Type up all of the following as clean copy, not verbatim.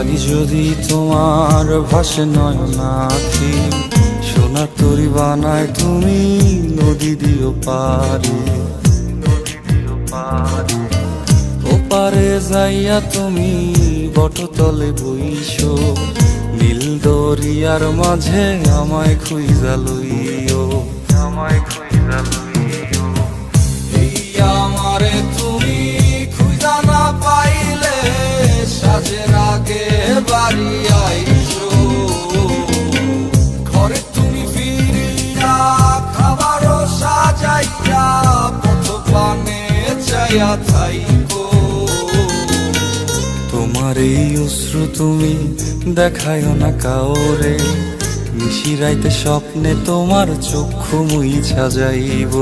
লাগি যদি তোমার ভাসে নয়নাখি, সোনার তরি বানায় তুমি নদী দিও পারে। ওপারে যাইয়া তুমি বটতলে বইসো, নীল দরিয়ার মাঝে আমায় খুঁজা লইও, আমায় খুঁজা লইও। এই আমারে তুমি খুঁজা না পাইলে সাজের আগে বাড়ি আইসো, ঘরে তুমি ফিরিয়া খাবারও সাজাইয়া পথ পানে চাইয়া থাইকো। তোমার এই অশ্রু তুমি দেখায় না কাউরে, নিশিরাইতে স্বপ্নে তোমার চক্ষু মুইছা যাইব।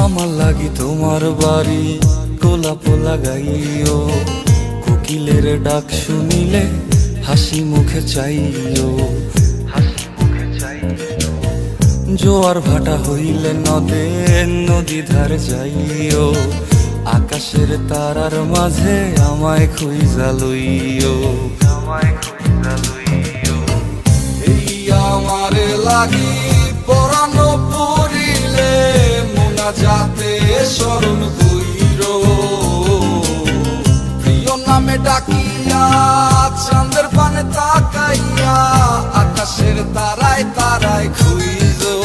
আমার লাগি তোমার বাড়ি গোলাপ লাগাইও, কোকিলের ডাক শুনিলে হাসি মুখে চাইও, হাসি মুখে চাইও। জোয়ার ভাটা হইলে নদে নদী ধারে যাইও, আকাশের তারার মাঝে আমায় খুঁজা লইও, আমায় খুঁজা লইও। এই আমারে লাগি পরানো পড়িলে যাতে স্মরণ কইরো, প্রিয় নামে ডাকিয়া চাঁদের পানে তাকাইয়া আকাশের তারায় তারায় খুঁজো।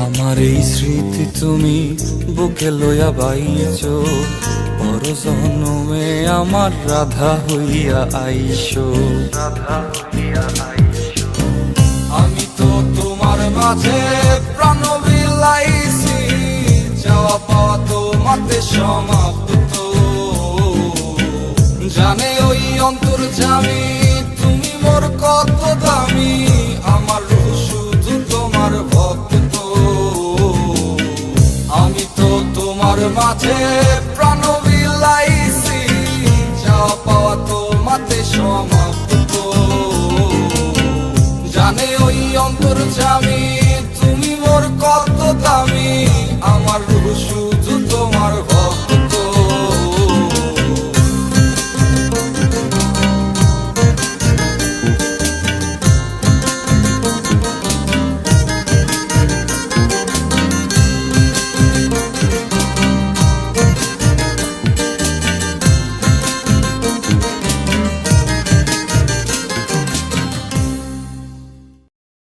আমার এই স্মৃতি তুমি বুকে লইয়া বাইছো, পর জন্মে আমার রাধা হইয়া আইসো, রাধা হইয়া আইসো। আমি তো তোমার মাঝে প্রাণ বিলাইছি, যাওয়া পাওয়া তোমাতে সমাপ্ত। জানে ওই অন্তর্যামী তুমি মোর কত দামি, আমার রূহ শুধু তোমার ভক্ত। আমি তো তোমার মাঝে প্রাণ বিলাইছি, যাওয়া পাওয়া তোমাতে সমাপ্ত। জানে ওই অন্তর্যামী তুমি মোর কত দামি, আমার রূহ শুধু